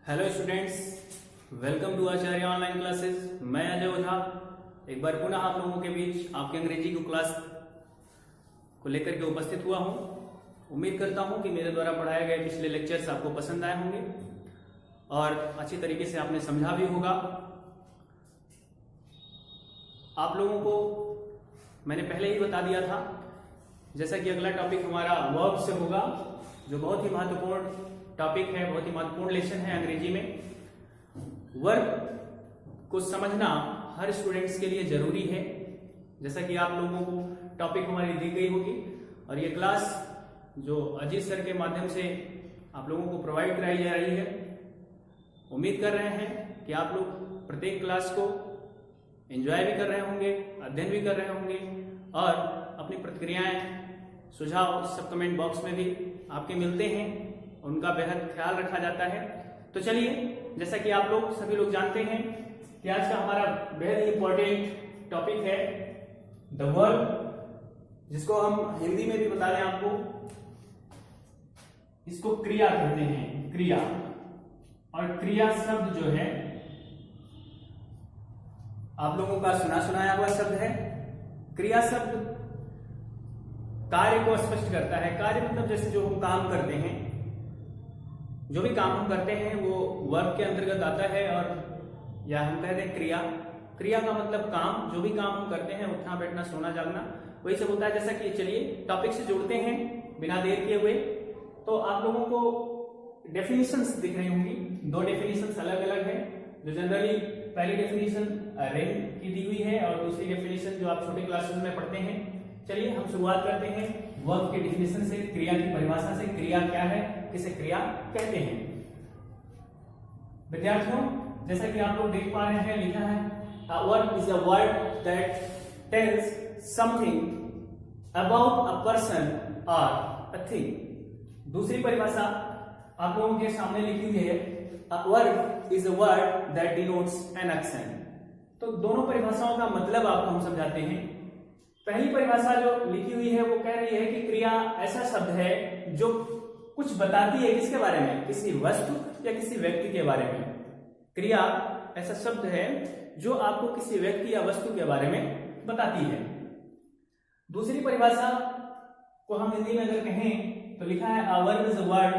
Hello students, welcome to Acharya online classes. मैं अजय ओझा एक बार पुनः आप लोगों के बीच आपके अंग्रेजी की क्लास को लेकर के उपस्थित हुआ हूं। उम्मीद करता हूं कि मेरे द्वारा पढ़ाए गए पिछले लेक्चर्स आपको पसंद आए होंगे और अच्छी तरीके से आपने समझा भी होगा। आप लोगों को मैंने पहले ही बता दिया था, जैसा कि अगला टॉपिक हमारा वर्ब से होगा, जो बहुत ही महत्वपूर्ण टॉपिक है, बहुत ही महत्वपूर्ण लेसन है अंग्रेजी में। वर्ब को समझना हर स्टूडेंट्स के लिए जरूरी है। जैसा कि आप लोगों को टॉपिक हमारी दी गई होगी और ये क्लास जो अजीत सर के माध्यम से आप लोगों को प्रोवाइड कराई जा रही है, उम्मीद कर रहे हैं कि आप लोग प्रत्येक क्लास को एंजॉय भी कर रहे होंगे, अध्ययन भी कर रहे होंगे और अपनी प्रतिक्रियाएं, सुझाव सब कमेंट बॉक्स में भी आपके मिलते हैं, उनका बेहद ख्याल रखा जाता है। तो चलिए, जैसा कि आप लोग सभी लोग जानते हैं कि आज का हमारा बेहद इंपॉर्टेंट टॉपिक है द वर्ब, जिसको हम हिंदी में भी बता दें आपको, इसको क्रिया कहते हैं, क्रिया। और क्रिया शब्द जो है आप लोगों का सुना सुनाया हुआ शब्द है। क्रिया शब्द कार्य को स्पष्ट करता है। कार्य मतलब जैसे जो हम काम करते हैं, जो भी काम हम करते हैं वो वर्ब के अंतर्गत आता है। और या हम कहते हैं क्रिया, क्रिया का मतलब काम, जो भी काम हम करते हैं, उठना बैठना सोना जागना, वही सब होता है। जैसा कि चलिए टॉपिक से जुड़ते हैं बिना देर किए हुए। तो आप लोगों को डेफिनेशंस दिख रही होंगी, दो डेफिनेशंस अलग अलग है। जो जनरली पहली डेफिनेशन रेन की दी हुई है और दूसरी डेफिनेशन जो आप छोटे क्लासेस में पढ़ते हैं। चलिए हम शुरुआत करते हैं वर्ब के डेफिनेशन से, क्रिया की परिभाषा से। क्रिया क्या है, किसे क्रिया कहते हैं? विद्यार्थियों, जैसा कि आप लोग देख पा रहे हैं, लिखा है a verb is a word that tells something about a person or a thing। दूसरी परिभाषा आप लोगों के सामने लिखी हुई है, a verb is a word that denotes an action। तो दोनों परिभाषाओं का मतलब आपको हम समझाते हैं। पहली परिभाषा जो लिखी हुई है वो कह रही है कि क्रिया ऐसा शब्द है जो कुछ बताती है, किसके बारे में? किसी वस्तु या किसी व्यक्ति के बारे में। क्रिया ऐसा शब्द है जो आपको किसी व्यक्ति या वस्तु के बारे में बताती है। दूसरी परिभाषा को हम हिंदी में अगर कहें तो लिखा है a verb is a word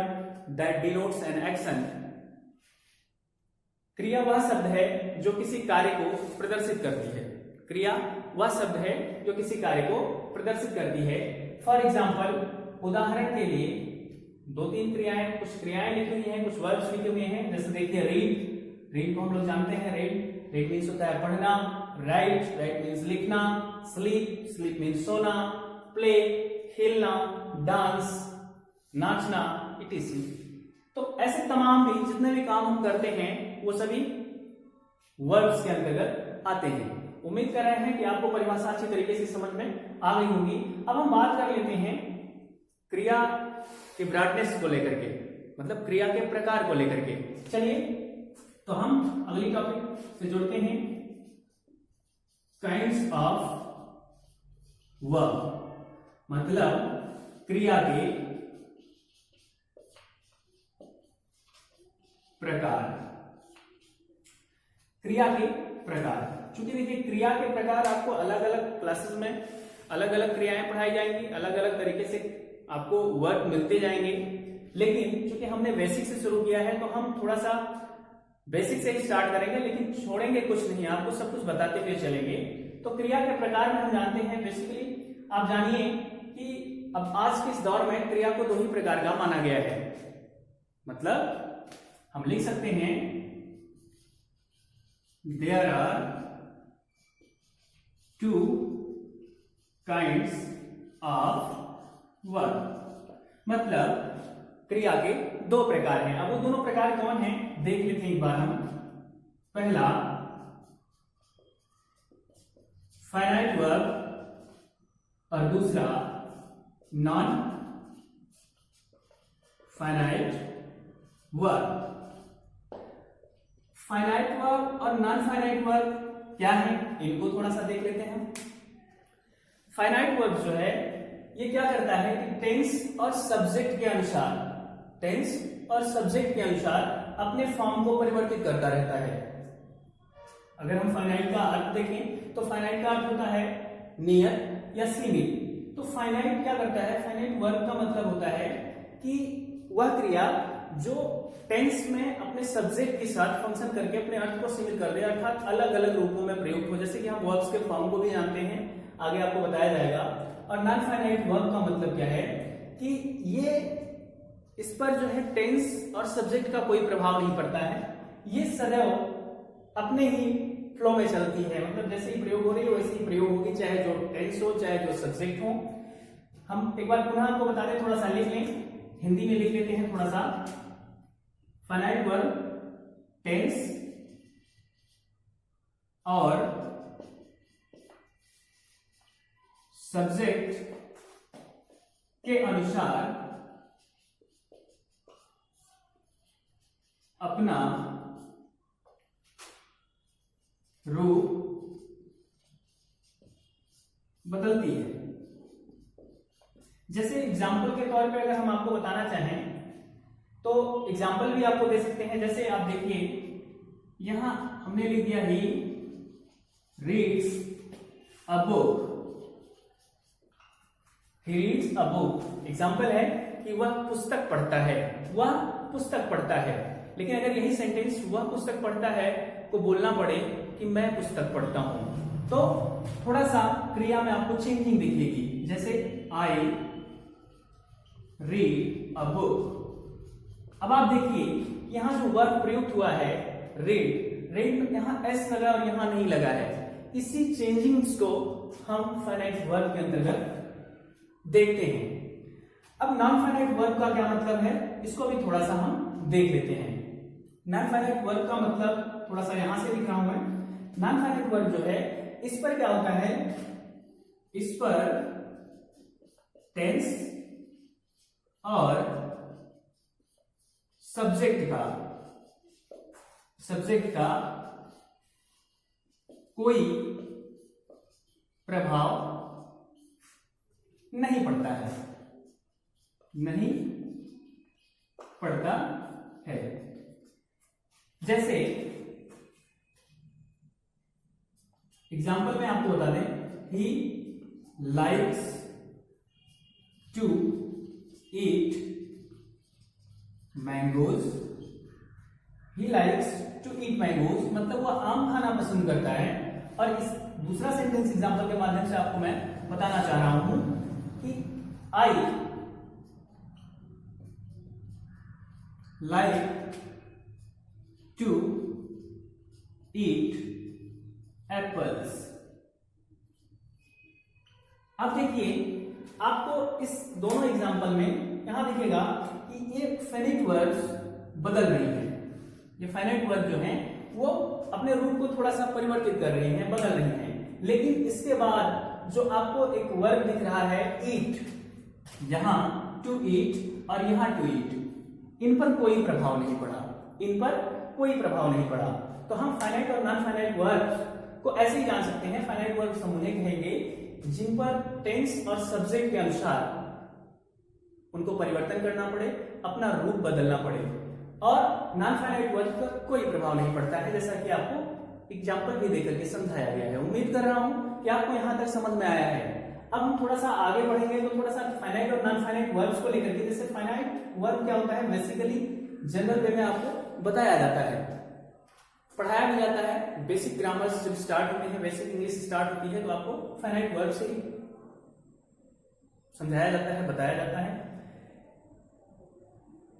that denotes an action। क्रिया वह शब्द है जो किसी कार्य को प्रदर्शित करती है। क्रिया वह शब्द है जो किसी कार्य को प्रदर्शित करती है। फॉर एग्जाम्पल, उदाहरण के लिए दो तीन क्रियाएं, कुछ क्रियाएं लिखी हुई हैं, कुछ वर्ब्स लिखे हुए हैं। जैसे देखिए रीड, रीड को हम लोग जानते हैं, रीड, रीड मीन्स होता है पढ़ना। राइट, राइट मीन्स लिखना। स्लीप, स्लीप मीन्स सोना। प्ले, खेलना। डांस, नाचना, इटीसी। तो ऐसे तमाम भी जितने भी काम हम करते हैं वो सभी वर्ब्स के अंतर्गत आते हैं। उम्मीद कर रहे हैं कि आपको परिभाषा अच्छी तरीके से समझ में आ गई होगी। अब हम बात कर लेते हैं क्रिया के ब्रॉडनेस को लेकर के, मतलब क्रिया के प्रकार को लेकर के। चलिए तो हम अगली टॉपिक से जुड़ते हैं, काइंड्स ऑफ वर्ब, मतलब क्रिया के प्रकार। क्रिया के प्रकार, चूंकि देखिए क्रिया के प्रकार आपको अलग अलग क्लासेस में अलग अलग क्रियाएं पढ़ाई जाएंगी, अलग अलग तरीके से आपको वर्ब मिलते जाएंगे। लेकिन चूंकि हमने बेसिक से शुरू किया है तो हम थोड़ा सा बेसिक से ही स्टार्ट करेंगे, लेकिन छोड़ेंगे कुछ नहीं, आपको सब कुछ बताते हुए चलेंगे। तो क्रिया के प्रकार में हम जानते हैं, बेसिकली आप जानिए कि अब आज के इस दौर में क्रिया को दो ही प्रकार का माना गया है। मतलब हम लिख सकते हैं there are two kinds of verb, मतलब क्रिया के दो प्रकार हैं। अब वो दोनों प्रकार कौन हैं देख लेते हैं एक बार हम। पहला फाइनाइट वर्ब और दूसरा non finite verb. Finite verb और नॉन फाइनाइट वर्ब क्या है, इनको थोड़ा सा देख लेते हैं हम। फाइनाइट वर्ब जो है ये क्या करता है कि टेंस और सब्जेक्ट के अनुसार, टेंस और सब्जेक्ट के अनुसार अपने फॉर्म को परिवर्तित करता रहता है। अगर हम फाइनाइट का अर्थ देखें तो फाइनाइट का अर्थ होता है नियत या सीमित। तो फाइनाइट क्या करता है, फाइनाइट वर्ब का मतलब होता है कि वह क्रिया जो टेंस में अपने सब्जेक्ट के साथ फंक्शन करके अपने अर्थ को सीमित कर दे, अर्थात अलग अलग रूपों में प्रयुक्त हो। जैसे कि हम वर्ब्स के फॉर्म को भी जानते हैं, आगे आपको बताया जाएगा। और नॉन फाइनाइट वर्ब का मतलब क्या है कि ये इस पर जो है टेंस और सब्जेक्ट का कोई प्रभाव नहीं पड़ता है, ये सदैव अपने ही फ्लो में चलती है। मतलब जैसे ही प्रयोग हो रही है वैसे ही प्रयोग होगी, चाहे जो टेंस हो चाहे जो सब्जेक्ट हो। हम एक बार पुनः आपको बता दें, थोड़ा सा लिख लें, हिंदी में लिख लेते हैं थोड़ा सा। फाइनाइट वर्ब टेंस और सब्जेक्ट के अनुसार अपना रूप बदलती है। जैसे एग्जाम्पल के तौर पे अगर हम आपको बताना चाहें तो एग्जाम्पल भी आपको दे सकते हैं। जैसे आप देखिए, यहां हमने लिख दिया he reads a book, he reads a book. Example है कि वह पुस्तक पढ़ता है, वह पुस्तक पढ़ता है। लेकिन अगर यही सेंटेंस वह पुस्तक पढ़ता है को बोलना पड़े कि मैं पुस्तक पढ़ता हूं, तो थोड़ा सा क्रिया में आपको चेंजिंग दिखेगी। जैसे आई रीड अ बुक। अब आप देखिए यहां जो वर्ब प्रयुक्त हुआ है रीड, रीड में यहां एस लगा और यहां नहीं लगा है। इसी चेंजिंग्स को हम फाइनाइट वर्ब के अंतर्गत देखते हैं। अब नॉन फाइनाइट वर्ब का क्या मतलब है, इसको भी थोड़ा सा हम देख लेते हैं। नॉन फाइनाइट वर्ब का मतलब थोड़ा सा यहां से लिख रहा हूं मैं। नॉन फाइनाइट वर्ब जो है इस पर क्या होता है, इस पर टेंस और सब्जेक्ट का कोई प्रभाव नहीं पड़ता है, नहीं पड़ता है। जैसे एग्जाम्पल में आपको बता दें, he likes to eat mangoes. He likes to eat mangoes मतलब वह आम खाना पसंद करता है। और इस दूसरा सेंटेंस एग्जाम्पल के माध्यम से आपको मैं बताना चाह रहा हूं कि I like to eat apples. अब देखिए, आपको इस दोनों एग्जाम्पल में यहां दिखेगा कि ये फाइनाइट वर्ब्स बदल रही है। ये फाइनाइट वर्ब जो हैं वो अपने रूप को थोड़ा सा परिवर्तित कर रही हैं, बदल रही हैं। लेकिन इसके बाद जो आपको एक वर्ब दिख रहा है ईट, यहां टू ईट और यहां टू ईट, इन पर कोई प्रभाव नहीं पड़ा, इन पर कोई प्रभाव नहीं पड़ा। तो हम फाइनाइट और नॉन फाइनाइट वर्ब को ऐसे ही जान सकते हैं। फाइनाइट वर्ब समूह कहेंगे जिन पर टेंस और सब्जेक्ट के अनुसार उनको परिवर्तन करना पड़े, अपना रूप बदलना पड़े। और नॉन फाइनाइट वर्ब का कोई प्रभाव नहीं पड़ता है, जैसा कि आपको एग्जाम्पल भी देकर के समझाया गया है। उम्मीद कर रहा हूं कि आपको यहां तक समझ में आया है। अब हम थोड़ा सा आगे बढ़ेंगे तो थोड़ा सा फाइनाइट और नॉन फाइनाइट वर्ब्स को लेकर के। जैसे फाइनाइट वर्ब क्या होता है, बेसिकली जनरल वे में आपको बताया जाता है, पढ़ाया भी जाता है। बेसिक ग्रामर जब स्टार्ट होते हैं, बेसिक इंग्लिश स्टार्ट होती है, तो आपको फाइनाइट वर्ब से ही समझाया जाता है, बताया जाता है।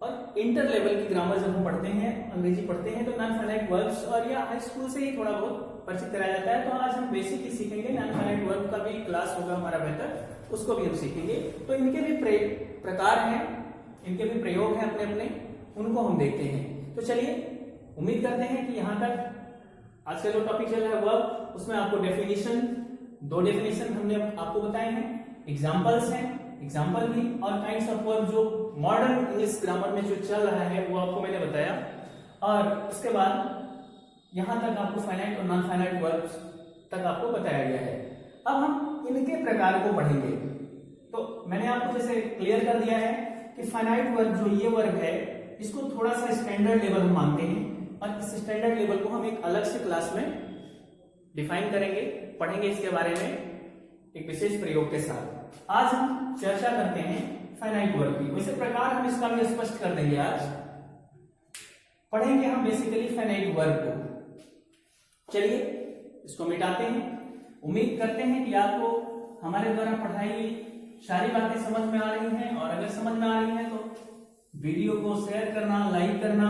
और इंटर लेवल की ग्रामर जब हम पढ़ते हैं, अंग्रेजी पढ़ते हैं, तो नॉन फाइनाइट वर्ब्स और या हाई स्कूल से ही थोड़ा बहुत परिचित कराया जाता है। तो आज हम बेसिक ही सीखेंगे, नॉन फाइनाइट वर्ब का भी क्लास होगा हमारा बेहतर, उसको भी हम सीखेंगे। तो इनके भी प्रकार हैं, इनके भी प्रयोग हैं अपने अपने, उनको हम देखते हैं। तो चलिए, उम्मीद करते हैं कि यहां तक आज का जो टॉपिक चल रहा है वर्ब, उसमें आपको डेफिनेशन, 2 डेफिनेशन हमने आपको बताए हैं, एग्जाम्पल्स हैं, एग्जाम्पल भी, और काइंड्स ऑफ वर्ब जो मॉडर्न इंग्लिश ग्रामर में जो चल रहा है वो आपको मैंने बताया। और उसके बाद यहां तक आपको फाइनाइट और नॉन फाइनाइट वर्ब्स तक आपको बताया गया है। अब हम इनके प्रकार को पढ़ेंगे। तो मैंने आपको जैसे क्लियर कर दिया है कि फाइनाइट वर्ब जो ये वर्ब है इसको थोड़ा सा स्टैंडर्ड लेवल हम मानते हैं, और इस स्टैंडर्ड लेवल को हम एक अलग से क्लास में डिफाइन करेंगे, पढ़ेंगे इसके बारे में एक विशेष प्रयोग के साथ। आज हम चर्चा करते हैं फाइनाइट वर्ब की। उसी प्रकार हम इसका भी स्पष्ट कर देंगे। आज पढ़ेंगे हम बेसिकली फाइनाइट वर्ब को। चलिए इसको मिटाते हैं। उम्मीद करते हैं कि आपको हमारे द्वारा पढ़ाई सारी बातें समझ में आ रही हैं, और अगर समझ में आ रही हैं तो वीडियो को शेयर करना, लाइक करना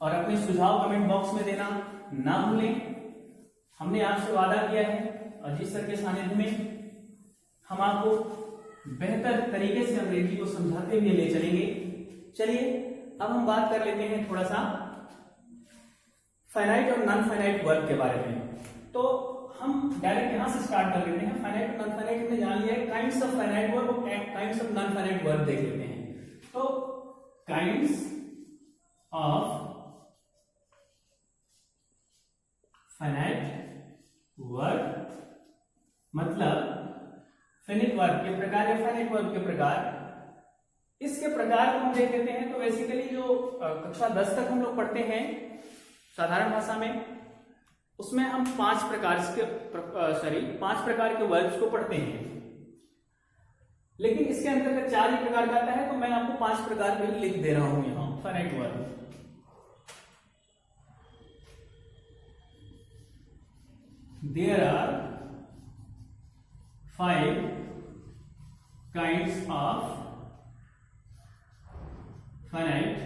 और अपने सुझाव कमेंट बॉक्स में देना ना भूलें। हमने आपसे वादा किया है अजीत सर के सानिध्य में हम आपको बेहतर तरीके से अंग्रेजी को समझाते हुए ले चलेंगे। चलिए अब हम बात कर लेते हैं थोड़ा सा फाइनाइट और नॉन फाइनाइट वर्ब के बारे में। तो हम डायरेक्ट यहां से स्टार्ट कर लेते हैं। फाइनाइट और नॉन फाइनाइट हमने जान लिया है। काइंड्स ऑफ फाइनाइट वर्ब और kinds of non finite verb देख लेते हैं। तो काइंड्स ऑफ फाइनाइट वर्ब मतलब फिनिट वर्ब के प्रकार या फाइनाइट वर्ब के प्रकार। इसके प्रकार को हम देख लेते हैं। तो बेसिकली जो कक्षा 10 तक हम लोग पढ़ते हैं साधारण भाषा में, उसमें हम 5 प्रकार के वर्ब्स को पढ़ते हैं। लेकिन इसके अंतर्गत 4 ही प्रकार का आता है, तो मैं आपको 5 प्रकार भी लिख दे रहा हूं यहां finite verb. There are 5 kinds of finite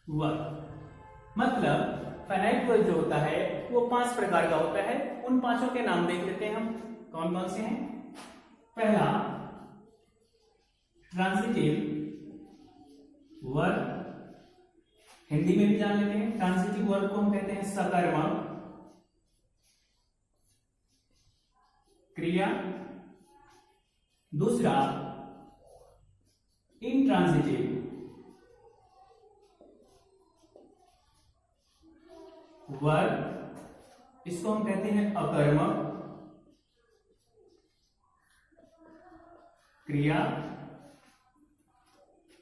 verb। मतलब फाइनाइट वर्ब जो होता है वो 5 प्रकार का होता है। उन 5 के नाम देख लेते हैं हम कौन कौन से हैं। पहला ट्रांजिटिव वर्ब, हिंदी में भी जान लेते हैं। ट्रांजिटिव वर्ब को हम कहते हैं सकर्मक क्रिया। दूसरा इंट्रांजिटिव वर्ब, इसको हम कहते हैं अकर्मक क्रिया।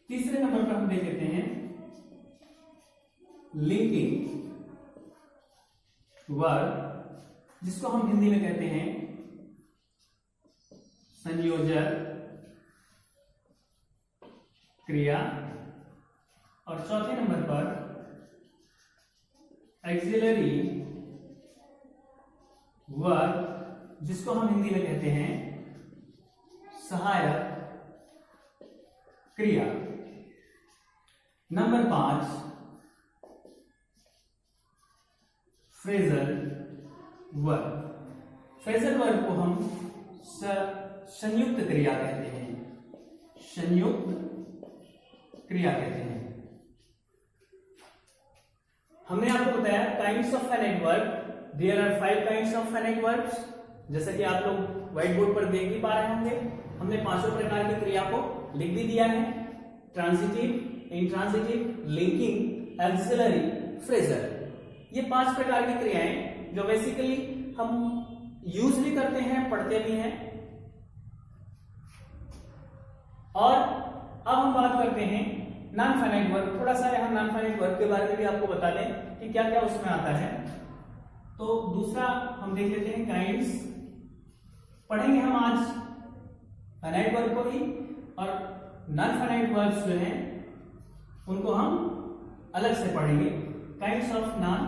तीसरे नंबर पर हम देख लेते हैं लिंकिंग वर्ब, जिसको हम हिंदी में कहते हैं संयोजक क्रिया। और चौथे नंबर पर एक्सिलरी वर्ब, जिसको हम हिंदी में कहते हैं सहायक क्रिया। Number 5 phrasal verb. Phrasal verb को हम संयुक्त क्रिया कहते हैं, संयुक्त क्रिया कहते हैं। हमने आपको बताया kinds of finite verb. There are 5 kinds of finite verbs. जैसा कि आप लोग व्हाइट बोर्ड पर देख भी पा रहे होंगे, हमने 5 प्रकार की क्रिया को लिख भी दिया है। Transitive, intransitive, linking, axillary, phrasal. ये 5 प्रकार की क्रियाएं जो बेसिकली हम यूज भी करते हैं, पढ़ते भी हैं। और अब हम बात करते हैं नॉन फाइनाइट वर्ब। थोड़ा सा यहां नॉन फाइनाइट वर्ब के बारे में भी आपको बता दें कि क्या क्या उसमें आता है। तो दूसरा हम देख लेते हैं काइंड्स। पढ़ेंगे हम आज फाइनाइट वर्ब को ही, और नॉन फाइनाइट वर्ब्स जो हैं उनको हम अलग से पढ़ेंगे। Kinds of non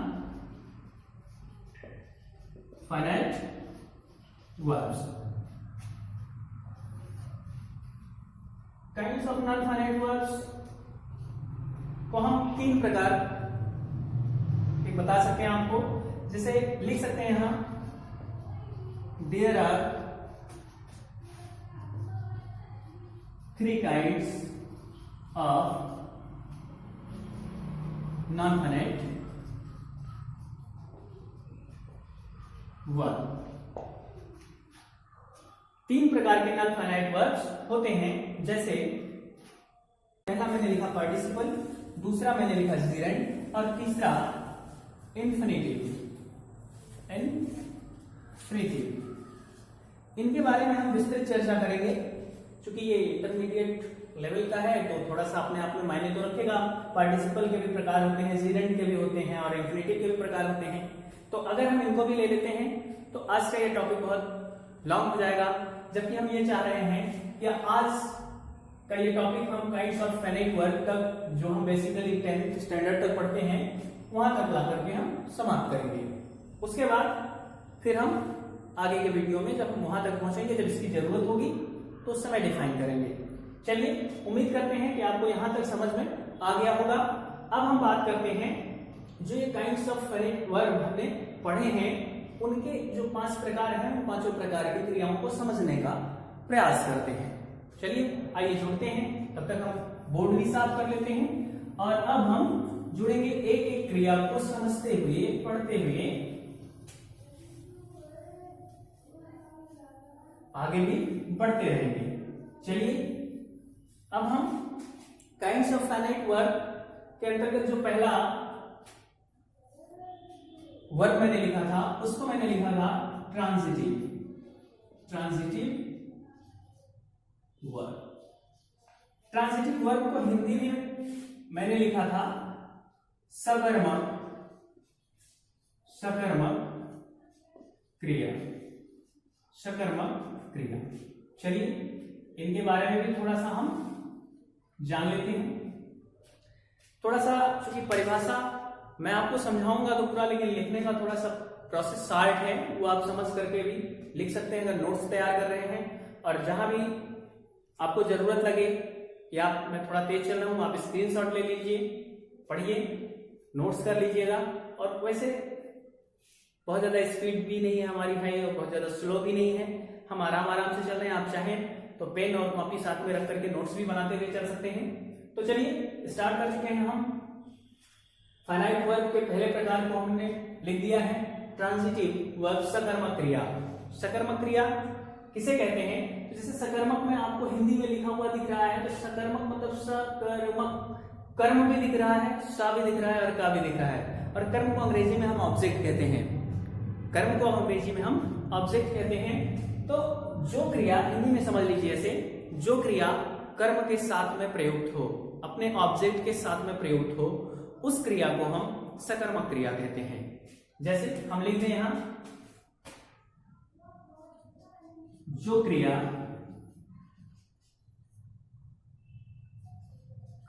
finite verbs. Kinds of non finite verbs को हम 3 प्रकार एक बता सकते हैं आपको। जैसे लिख सकते हैं यहां there are 3 kinds of non finite verb. 3 प्रकार के नॉन फाइनाइट वर्ब्स होते हैं। जैसे पहला मैंने लिखा पार्टिसिपल, दूसरा मैंने लिखा जेरेंड, और तीसरा इन्फिनेटिव। इनके बारे में हम विस्तृत चर्चा करेंगे, क्योंकि ये इंटरमीडिएट लेवल का है तो थोड़ा सा अपने आप में मायने तो रखेगा। पार्टिसिपल के भी प्रकार होते हैं, जीरेंड के भी होते हैं और इंफिनिटिव के भी प्रकार होते हैं। तो अगर हम इनको भी ले लेते हैं तो आज का ये टॉपिक बहुत लॉन्ग हो जाएगा, जबकि हम ये चाह रहे हैं कि आज का ये टॉपिक हम काइंड्स ऑफ फाइनाइट वर्क तक, जो हम बेसिकली 10th स्टैंडर्ड तक पढ़ते हैं, वहां तक ला करके हम समाप्त करेंगे। उसके बाद फिर हम आगे के वीडियो में जब हम वहां तक पहुंचेंगे, जब इसकी जरूरत होगी तो उस समय डिफाइन करेंगे। चलिए, उम्मीद करते हैं कि आपको यहां तक समझ में आ गया होगा। अब हम बात करते हैं जो ये काइंड्स ऑफ फाइनाइट वर्ब हमने पढ़े हैं, उनके जो 5 प्रकार हैं, उन 5 प्रकार की क्रियाओं को समझने का प्रयास करते हैं। चलिए आइए जुड़ते हैं, तब तक हम बोर्ड भी साफ कर लेते हैं और अब हम जुड़ेंगे एक एक क्रिया को समझते हुए, पढ़ते हुए आगे भी बढ़ते रहेंगे। चलिए, अब हम काइंड्स ऑफ फाइनाइट वर्ब के अंतर्गत जो पहला वर्ब मैंने लिखा था, उसको मैंने लिखा था ट्रांजिटिव वर्ब। ट्रांजिटिव वर्ब को हिंदी में मैंने लिखा था सकर्मक क्रिया। चलिए, इनके बारे में भी थोड़ा सा हम जान लेते हैं। थोड़ा सा चूंकि परिभाषा मैं आपको समझाऊंगा तो पूरा, लेकिन लिखने का थोड़ा सा प्रोसेस शार्ट है, वो आप समझ करके भी लिख सकते हैं अगर नोट्स तैयार कर रहे हैं। और जहां भी आपको जरूरत लगे या मैं थोड़ा तेज चल रहा हूं, आप स्क्रीनशॉट ले लीजिए, पढ़िए, नोट्स कर लीजिएगा। और वैसे बहुत ज्यादा स्पीड भी नहीं है हमारी भाई और बहुत ज्यादा स्लो भी नहीं है, हम आराम से चल रहे हैं। आप चाहें तो पेन और कॉपी साथ में रख करके नोट्स भी बनाते हुए चल सकते हैं। तो चलिए स्टार्ट कर चुके हैं हम। फाइनाइट वर्ब के पहले प्रकार को हमने लिख दिया है, ट्रांजिटिव वर्ब, सकर्मक क्रिया। सकर्मक क्रिया किसे कहते हैं? जैसे सकर्मक में आपको हिंदी में लिखा हुआ दिख रहा है, तो सकर्मक मतलब सकर्मक, कर्म भी दिख रहा है, सा भी दिख रहा है और का भी दिख रहा है। और कर्म को अंग्रेजी में हम ऑब्जेक्ट कहते हैं। कर्म को अंग्रेजी में हम ऑब्जेक्ट कहते हैं। तो जो क्रिया, हिंदी में समझ लीजिए ऐसे, जो क्रिया कर्म के साथ में प्रयुक्त हो, अपने ऑब्जेक्ट के साथ में प्रयुक्त हो, उस क्रिया को हम सकर्मक क्रिया कहते हैं। जैसे हम लिखते हैं यहां, जो क्रिया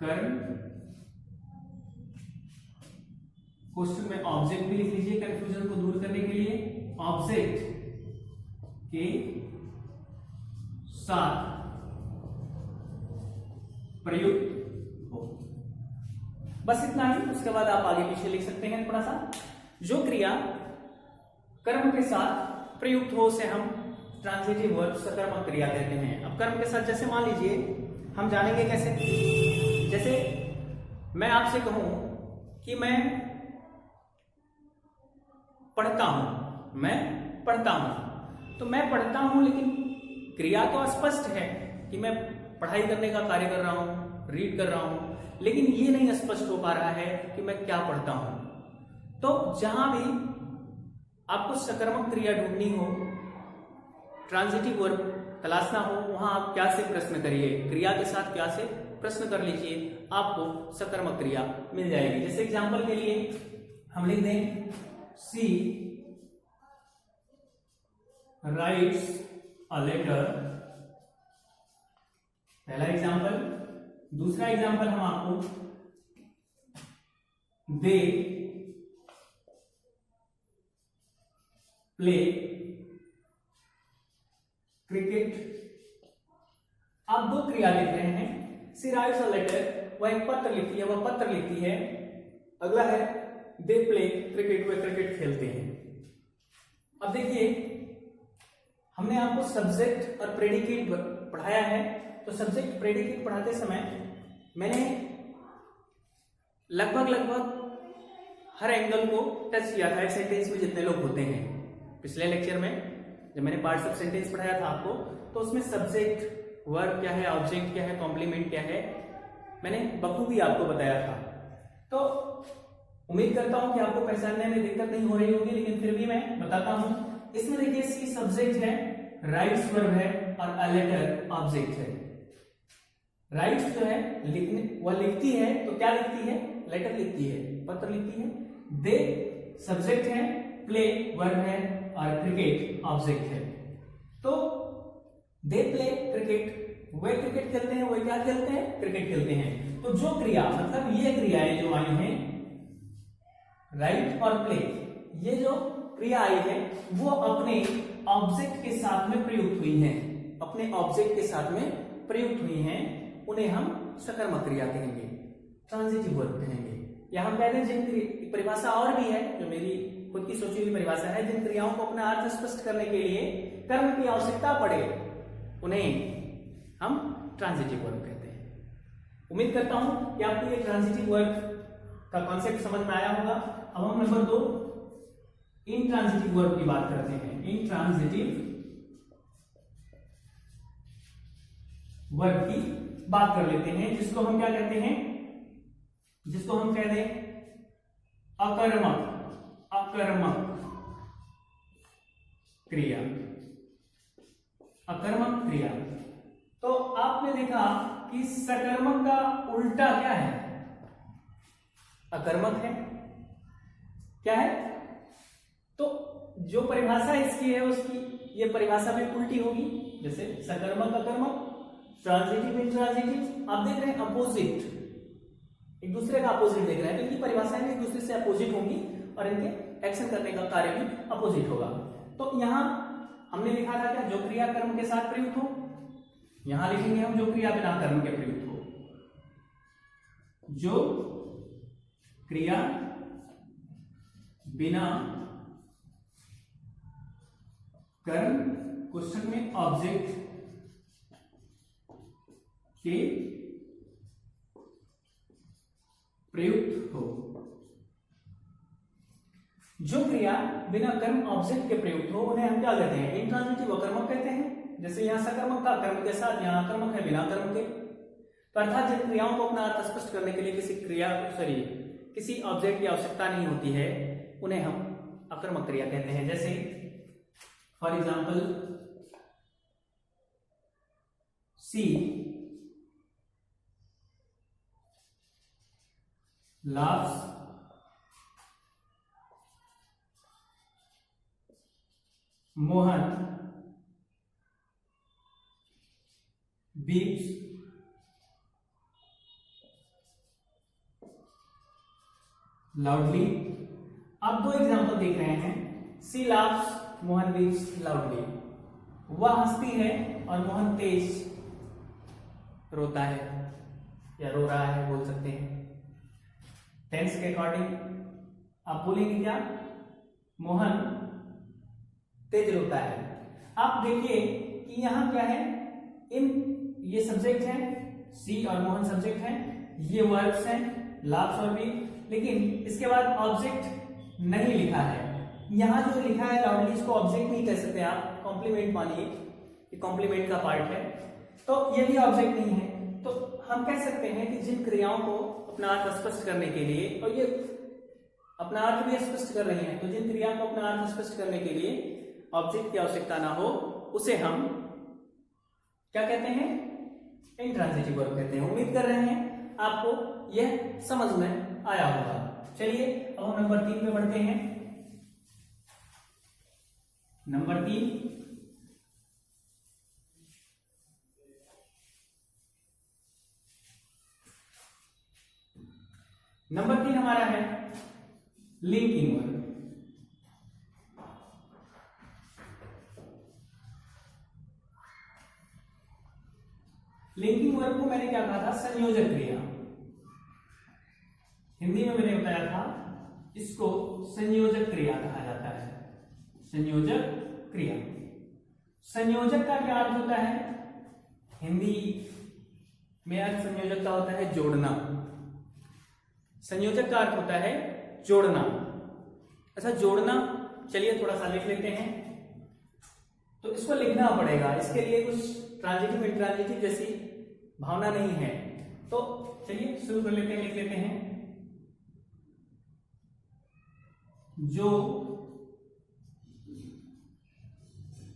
कर्म, क्वेश्चन में ऑब्जेक्ट भी लिख लीजिए कंफ्यूजन को दूर करने के लिए, ऑब्जेक्ट के साथ प्रयुक्त हो, बस इतना ही। उसके बाद आप आगे पीछे लिख सकते हैं थोड़ा सा। जो क्रिया कर्म के साथ प्रयुक्त हो उसे हम ट्रांजिटिव वर्ब, सकर्मक क्रिया कहते हैं। अब कर्म के साथ, जैसे मान लीजिए, हम जानेंगे कैसे। जैसे मैं आपसे कहूं कि मैं पढ़ता हूं, तो मैं पढ़ता हूं, लेकिन क्रिया तो स्पष्ट है कि मैं पढ़ाई करने का कार्य कर रहा हूं, रीड कर रहा हूं, लेकिन ये नहीं स्पष्ट हो पा रहा है कि मैं क्या पढ़ता हूं। तो जहां भी आपको सकर्मक क्रिया ढूंढनी हो, ट्रांजिटिव वर्ब तलाशना हो, वहां आप क्या से प्रश्न करिए, क्रिया के साथ क्या से प्रश्न कर लीजिए, आपको सकर्मक क्रिया मिल जाएगी। जैसे एग्जांपल के लिए हम लिख दें, सी राइट्स अ लेटर, पहला एग्जांपल। दूसरा एग्जांपल हम आपको, दे प्ले क्रिकेट। आप 2 क्रिया लिख रहे हैं। सी राइट्स अ लेटर, वह एक पत्र लिखती है, वह पत्र लिखती है। अगला है दे प्ले क्रिकेट, वह क्रिकेट खेलते हैं। अब देखिए, हमने आपको सब्जेक्ट और प्रेडिकेट पढ़ाया है। तो सब्जेक्ट प्रेडिकेट पढ़ाते समय मैंने लगभग हर एंगल को टच किया था एक सेंटेंस में जितने लोग होते हैं। पिछले लेक्चर में जब मैंने पार्ट्स ऑफ सेंटेंस पढ़ाया था आपको, तो उसमें सब्जेक्ट, वर्ब क्या है, ऑब्जेक्ट क्या है, कॉम्प्लीमेंट क्या है, मैंने बखूबी आपको बताया था। तो उम्मीद करता हूं कि आपको पहचानने में दिक्कत नहीं हो रही होगी, लेकिन फिर भी मैं बताता हूं। इसमें देखिए, सी सब्जेक्ट है, राइट्स वर्ब है और अ लेटर ऑब्जेक्ट है। राइट्स जो है लिखने, वह लिखती है, तो क्या लिखती है? लेटर लिखती है, पत्र लिखती है। दे सब्जेक्ट है, प्ले वर्ब है और क्रिकेट ऑब्जेक्ट है। तो they play cricket, way cricket खेलते हैं, वे क्या खेलते हैं? क्रिकेट खेलते हैं। तो जो क्रिया, मतलब ये क्रियाएं जो आई हैं, राइट और प्ले, ये जो क्रिया आई है वो अपने ऑब्जेक्ट के साथ में प्रयुक्त हुई हैं, अपने ऑब्जेक्ट के साथ में प्रयुक्त हुई हैं, उन्हें हम सकर्मक क्रिया कहेंगे, ट्रांजिटिव वर्ब कहेंगे। या हम कहते हैं जिन परिभाषा और भी है, जो मेरी खुद की सोची हुई परिभाषा है, जिन क्रियाओं को अपना अर्थ स्पष्ट करने के लिए कर्म की आवश्यकता पड़े, उन्हें हम ट्रांजिटिव वर्ब कहते हैं। उम्मीद करता हूं कि आपको ये ट्रांजिटिव वर्ब का कॉन्सेप्ट समझ में आया होगा। अब हम नंबर 2 इंट्रांजिटिव वर्ब की बात करते हैं। इंट्रांजिटिव वर्ब की बात कर लेते हैं, जिसको हम क्या कहते हैं? जिसको हम कह दें अकर्मक, अकर्मक क्रिया, अकर्मक क्रिया। तो आपने देखा कि सकर्मक का उल्टा क्या है? अकर्मक है। क्या है? तो जो परिभाषा इसकी है उसकी ये परिभाषा भी उल्टी होगी। जैसे सकर्मक अकर्मक, ट्रांजिटिव इंट्रांजिटिव, आप देख रहे हैं अपोजिट, एक दूसरे का अपोजिट देख रहे हैं, तो इनकी परिभाषाएं भी एक दूसरे से अपोजिट होंगी और इनके एक्शन करने का कार्य भी अपोजिट होगा। तो यहां हमने लिखा था क्या? जो क्रिया कर्म के साथ प्रयुक्त हो। यहां लिखेंगे हम जो क्रिया बिना कर्म के प्रयुक्त हो। जो क्रिया बिना कर्म, क्वेश्चन में ऑब्जेक्ट के प्रयुक्त हो। जो क्रिया बिना कर्म ऑब्जेक्ट के प्रयुक्त हो उन्हें हम क्या कहते हैं? इंट्रांजिटिव अकर्मक कहते हैं। जैसे यहां सकर्मक था कर्म के साथ, यहां अकर्मक है बिना कर्म के। तो अर्थात जिन क्रियाओं को अपना अर्थ स्पष्ट करने के लिए किसी ऑब्जेक्ट की आवश्यकता नहीं होती है, उन्हें हम अकर्मक क्रिया कहते हैं। जैसे for example she laughs, Mohan beeps, loudly। आप दो एग्जाम्पल देख रहे हैं। सी laughs, मोहन beeps loudly। वह हंसती है और मोहन तेज रोता है या रो रहा है, बोल सकते हैं। टेंस के अकॉर्डिंग आप बोलेंगे क्या? मोहन तेज रोता है। आप देखिए कि यहां क्या है? ये सब्जेक्ट है, सी और मोहन सब्जेक्ट है, ये वर्ब्स हैं, लाफ्स और बी, लेकिन इसके बाद ऑब्जेक्ट नहीं लिखा है। यहां जो लिखा है लाउडली, इसको ऑब्जेक्ट नहीं कह सकते आप, कॉम्प्लीमेंट मानिए, ये कॉम्प्लीमेंट का पार्ट है, तो ये भी ऑब्जेक्ट नहीं है। तो हम कह सकते हैं कि जिन क्रियाओं को अपना अर्थ स्पष्ट करने के लिए, और ये अपना अर्थ भी स्पष्ट कर रही हैं, तो जिन क्रिया को अपना अर्थ स्पष्ट करने के लिए ऑब्जेक्ट की आवश्यकता ना हो, उसे हम क्या कहते हैं? इंट्रांजिटिव वर्ब कहते हैं। उम्मीद कर रहे हैं आपको यह समझ में आया होगा। चलिए अब हम नंबर 3 पे बढ़ते हैं। नंबर 3 हमारा है लिंकिंग वर्ब। लिंकिंग वर्ब को मैंने क्या कहा था? संयोजक क्रिया। हिंदी में मैंने बताया था इसको संयोजक क्रिया कहा जाता है। संयोजक क्रिया। संयोजक का क्या अर्थ होता है? हिंदी में अर्थ संयोजक का होता है जोड़ना। संयोजक का अर्थ होता है जोड़ना। अच्छा, जोड़ना, चलिए थोड़ा सा लिख लेते हैं। तो इसको लिखना पड़ेगा, इसके लिए कुछ ट्रांजिटिव इंट्रांजिटिव जैसी भावना नहीं है। तो चलिए शुरू कर लेते हैं, लिख लेते हैं। जो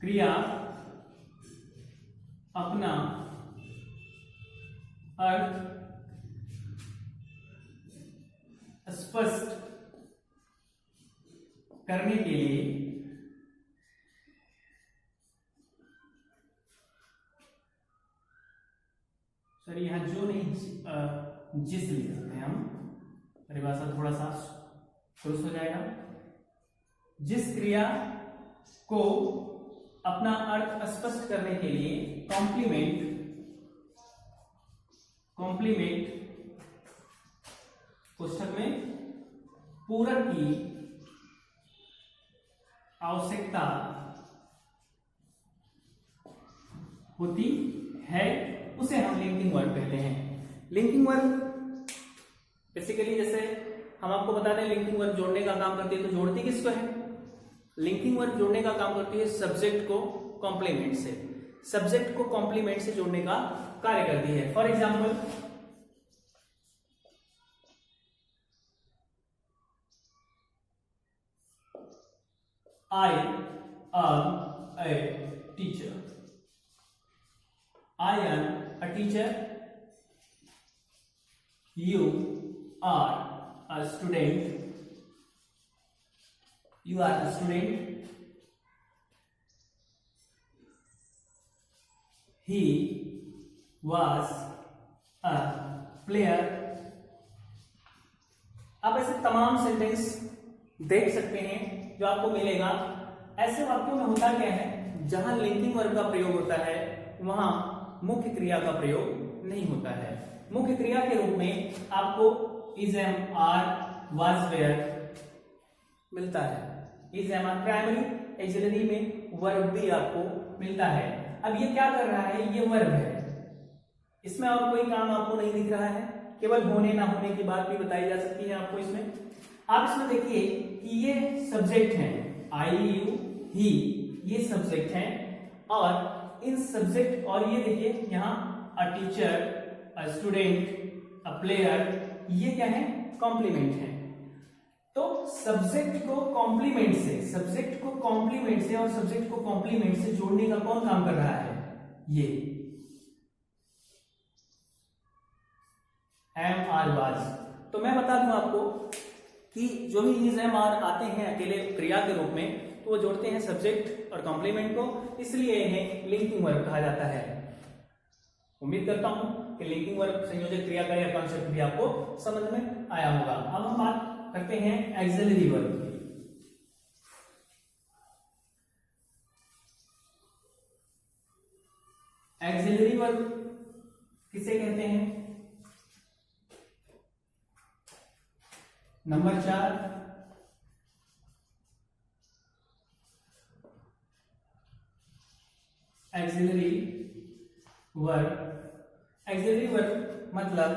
क्रिया अपना अर्थ स्पष्ट करने के लिए सॉरी यहां जो नहीं जिस लिख सकते हैं हम, परिभाषा थोड़ा सा दुरुस्त हो जाएगा। जिस क्रिया को अपना अर्थ स्पष्ट करने के लिए कॉम्प्लीमेंट पुस्तक में पूरक की आवश्यकता होती है उसे हम लिंकिंग वर्ब कहते हैं। लिंकिंग वर्ब बेसिकली जैसे हम आपको बता दें, लिंकिंग वर्ब जोड़ने का काम करती है, तो जोड़ती किसको है? लिंकिंग वर्ब जोड़ने का काम करती है सब्जेक्ट को कॉम्प्लीमेंट से, सब्जेक्ट को कॉम्प्लीमेंट से जोड़ने का कार्य करती है। For example I am a teacher. I am a teacher. You are a student. You are a student. He was a player. आप ऐसे तमाम सेंटेंस देख सकते हैं जो आपको मिलेगा। ऐसे वाक्यों में होता क्या है, जहां लिंकिंग वर्ब का प्रयोग होता है वहां मुख्य क्रिया का प्रयोग नहीं होता है। मुख्य क्रिया के रूप में आपको is, am, are, was, were मिलता है। Is, am, are primary auxiliary में वर्ब भी आपको मिलता है। अब ये क्या कर रहा है, ये वर्ब है, इसमें और कोई काम आपको नहीं दिख रहा है, केवल होने ना होने की बात भी बताई जा सकती है आपको इसमें। आप इसमें देखिए कि ये सब्जेक्ट है, आई, यू, ही, ये सब्जेक्ट है, और इन सब्जेक्ट, और ये देखिए यहाँ a teacher, a student, a player, ये क्या है, कॉम्प्लीमेंट है। तो सब्जेक्ट को कॉम्प्लीमेंट से और सब्जेक्ट को कॉम्प्लीमेंट से जोड़ने का कौन काम कर रहा है, ये एम, आर, वाज। तो मैं बता दूं आपको कि जो भी इज, एम, आर आते हैं अकेले क्रिया के रूप में, तो वो जोड़ते हैं सब्जेक्ट और कॉम्प्लीमेंट को, इसलिए इन्हें लिंकिंग वर्ब कहा जाता है। उम्मीद करता हूं कि लिंकिंग वर्ब संयोजक क्रिया का यह कॉन्सेप्ट भी आपको समझ में आया होगा। अब हम बात करते हैं एक्सिलरी वर्ब की। एक्सिलरी वर्ब किसे कहते हैं? Number 4, axillary verb. Axillary verb मतलब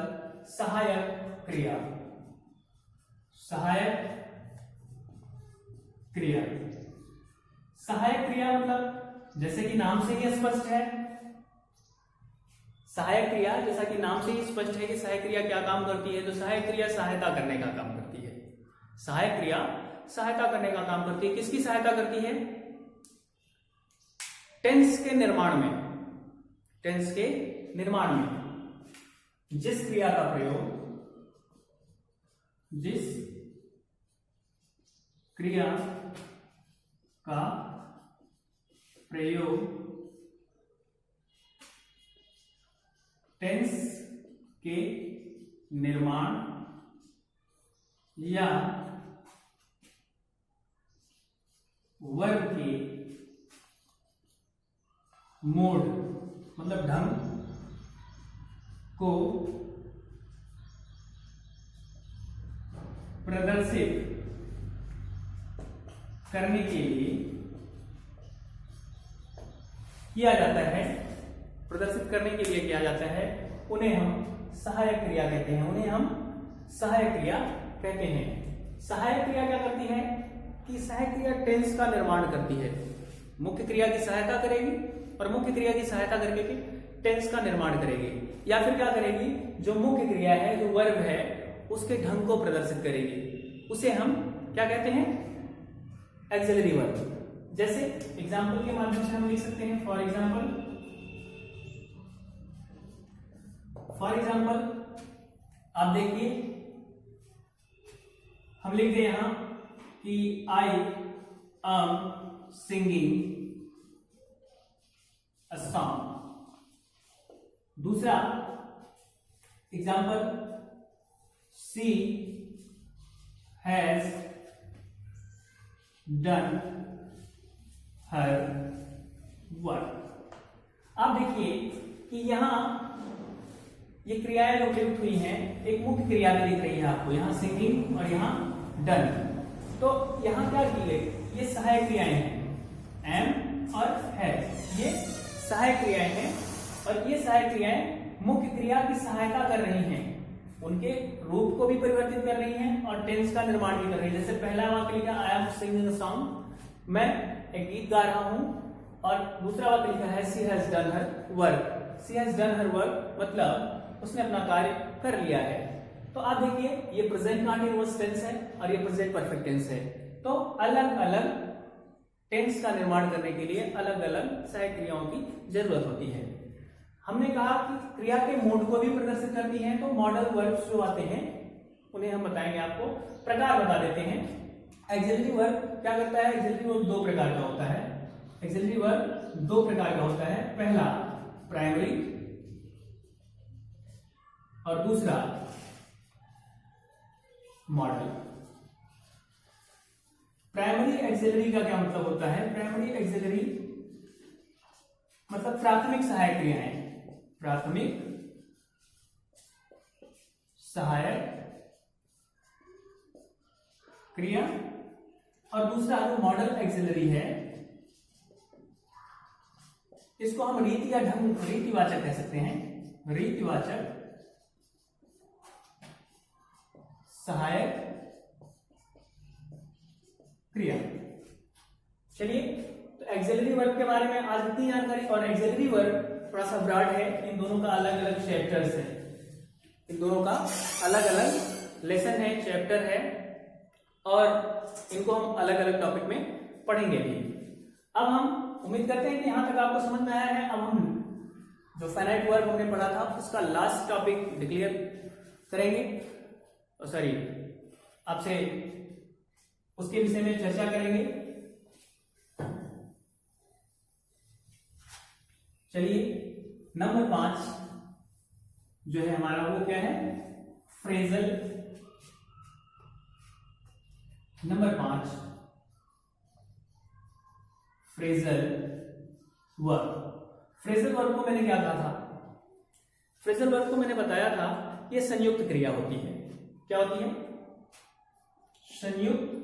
सहायक क्रिया। सहायक क्रिया मतलब जैसे कि नाम से ही स्पष्ट है, सहायक क्रिया जैसा कि नाम से ही स्पष्ट है कि सहायक क्रिया क्या काम करती है, तो सहायक क्रिया सहायता करने का काम करती है। सहायक क्रिया सहायता करने का काम करती है। किसकी सहायता करती है? टेंस के निर्माण में। टेंस के निर्माण में जिस क्रिया का प्रयोग टेंस के निर्माण या वर्ब के मोड मतलब ढंग को प्रदर्शित करने के लिए किया जाता है, उन्हें हम सहायक क्रिया कहते हैं। सहायक क्रिया क्या करती है कि सहायक क्रिया टेंस का निर्माण करती है। मुख्य क्रिया की सहायता करेगी और मुख्य क्रिया की सहायता करके टेंस का निर्माण करेगी, या फिर क्या करेगी, जो मुख्य क्रिया है, जो वर्ब है, उसके ढंग को प्रदर्शित करेगी। उसे हम क्या कहते हैं? Axillary verb. जैसे एग्जाम्पल के माध्यम से हम लिख सकते हैं। फॉर एग्जाम्पल आप देखिए, हम लिख दें यहां कि I am singing a song. दूसरा example, she has done her work. आप देखिए कि यहां ये क्रियाएं जो प्रयुक्त हुई हैं, एक मुख्य क्रिया भी दिख रही है आपको, यहां सिंगिंग और यहां डन। तो यहां क्या की गई, ये सहायक क्रियाएं हैं, एम और हैज, ये सहायक क्रियाएं हैं और ये सहायक क्रियाएं मुख्य क्रिया की सहायता कर रही हैं, उनके रूप को भी परिवर्तित कर रही हैं और टेंस का निर्माण भी कर रही है। जैसे पहला वाक्य लिखा आई एम सिंगिंग अ सॉन्ग, मैं एक गीत गा रहा हूं, और दूसरा वाक्य लिखा है she has done her work. She has done her work मतलब उसने अपना कार्य कर लिया है। तो आप देखिए ये प्रेजेंट कंटीन्यूअस टेंस है और ये प्रेजेंट परफेक्ट टेंस है। तो अलग अलग टेंस का निर्माण करने के लिए अलग अलग सहायक क्रियाओं की जरूरत होती है। हमने कहा कि क्रिया के मोड को भी प्रदर्शित करती है, तो मॉडल वर्ब्स जो आते हैं उन्हें हम बताएंगे, आपको प्रकार बता देते हैं। एक्सिलरी वर्ब क्या करता है, एक्सिलरी वर्ब दो प्रकार का होता है। एक्सिलरी वर्ब दो प्रकार का होता है, पहला प्राइमरी और दूसरा मॉडल। प्राइमरी एक्सिलरी का क्या मतलब होता है, प्राइमरी एक्सिलरी मतलब प्राथमिक सहायक क्रियाएं, प्राथमिक सहायक क्रिया। और दूसरा जो मॉडल एक्सिलरी है, इसको हम रीति या ढंग, रीतिवाचक कह सकते हैं, रीतिवाचक सहायक क्रिया। चलिए, तो एक्सिलरी वर्ब के बारे में आज इतनी जानकारी। और एक्सिलरी वर्ब थोड़ा सा ब्रॉड है, इन दोनों का अलग अलग चैप्टर्स है, इन दोनों का अलग अलग लेसन है, चैप्टर है, और इनको हम अलग अलग टॉपिक में पढ़ेंगे भी। अब हम उम्मीद करते हैं कि यहां तक आपको समझ में आया है। अब हम जो फाइनाइट वर्ब हमने पढ़ा था उसका लास्ट टॉपिक डिक्लेयर करेंगे, सॉरी आपसे उसके विषय में चर्चा करेंगे। चलिए, नंबर 5 जो है हमारा वो क्या है, phrasal. Number 5 phrasal verb. Phrasal verb को मैंने क्या कहा था, फ्रेजल वर्ब को मैंने बताया था ये संयुक्त क्रिया होती है। क्या होती है, संयुक्त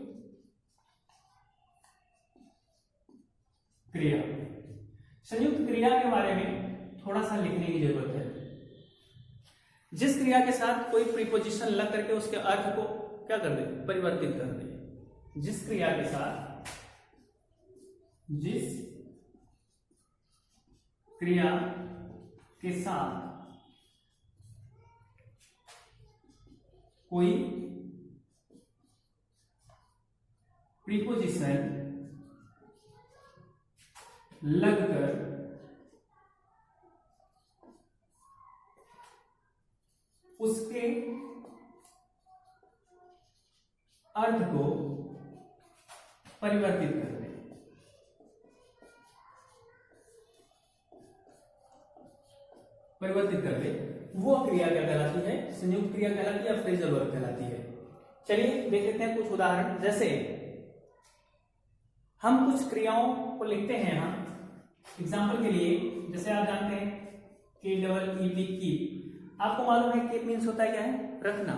क्रिया। संयुक्त क्रिया के बारे में थोड़ा सा लिखने की जरूरत है। जिस क्रिया के साथ कोई प्रीपोजिशन लग करके उसके अर्थ को क्या कर दे, परिवर्तित कर दे। जिस क्रिया के साथ, जिस क्रिया के साथ कोई प्रीपोजिशन लगकर उसके अर्थ को परिवर्तित कर दे। परिवर्तित कर दे, वो क्रिया क्या कहलाती है, संयुक्त क्रिया कहलाती है या फ्रेजल वर्ब कहलाती है। चलिए देख लेते हैं कुछ उदाहरण। जैसे हम कुछ क्रियाओं को लिखते हैं यहां एग्जाम्पल के लिए, जैसे आप जानते हैं KEEP कीप। आपको मालूम है कीप मीन्स होता है क्या है, रखना।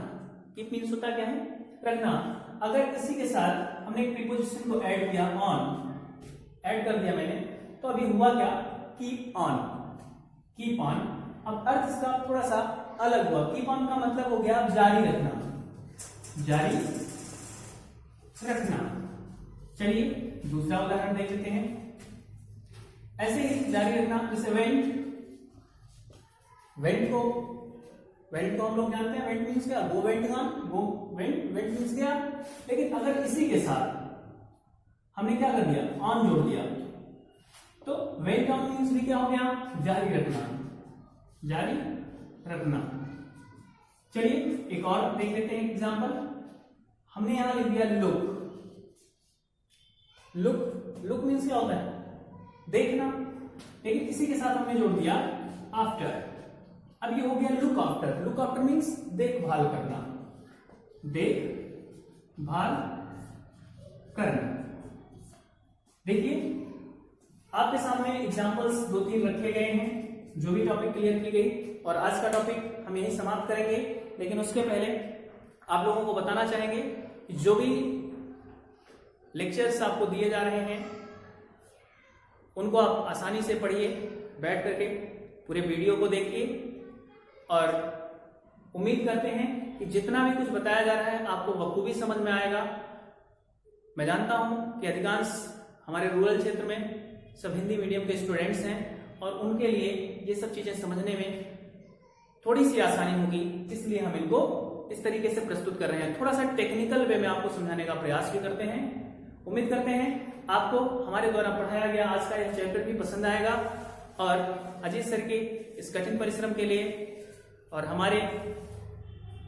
कीप मीन्स होता क्या है, रखना। अगर इसी के साथ हमने एक प्रीपोजिशन को ऐड किया, ऑन ऐड कर दिया मैंने, तो अभी हुआ क्या, कीप ऑन। कीप ऑन, अब अर्थ इसका थोड़ा सा अलग हुआ। कीप ऑन का मतलब हो गया जारी रखना, जारी रखना। चलिए दूसरा उदाहरण देख लेते हैं। ऐसे ही जारी रखना, जैसे वेंट। वेंट को हम लोग जानते हैं, वेंट मीन्स क्या, go went gone, go went, went means क्या। लेकिन अगर इसी के साथ हमने क्या कर दिया, ऑन जोड़ दिया, तो वेंट ऑन मीन्स भी क्या हो गया, जारी रखना, जारी रखना। चलिए एक और देख लेते हैं एग्जांपल। हमने यहां लिख दिया लुक। लुक मीन्स क्या होता है? देखना, लेकिन इसी के साथ हमने जोड़ दिया आफ्टर। अब ये हो गया look after. Look after means देखभाल करना, देखभाल करना। देखिए आपके सामने एग्जांपल्स 2-3 रखे गए हैं, जो भी टॉपिक क्लियर की गई, और आज का टॉपिक हम यही समाप्त करेंगे। लेकिन उसके पहले आप लोगों को बताना चाहेंगे कि जो भी लेक्चर्स आपको दिए जा रहे हैं उनको आप आसानी से पढ़िए, बैठ करके पूरे वीडियो को देखिए, और उम्मीद करते हैं कि जितना भी कुछ बताया जा रहा है आपको बखूबी समझ में आएगा। मैं जानता हूं कि अधिकांश हमारे रूरल क्षेत्र में सब हिंदी मीडियम के स्टूडेंट्स हैं, और उनके लिए ये सब चीजें समझने में थोड़ी सी आसानी होगी, इसलिए हम इनको इस तरीके से प्रस्तुत कर रहे हैं। थोड़ा सा टेक्निकल वे में आपको समझाने का प्रयास भी करते हैं। उम्मीद करते हैं आपको हमारे द्वारा पढ़ाया गया आज का यह चैप्टर भी पसंद आएगा, और अजीत सर के इस कठिन परिश्रम के लिए और हमारे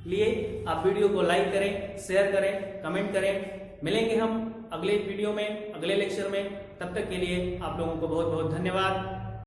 लिए आप वीडियो को लाइक करें, शेयर करें, कमेंट करें। मिलेंगे हम अगले वीडियो में, अगले लेक्चर में। तब तक के लिए आप लोगों को बहुत बहुत धन्यवाद।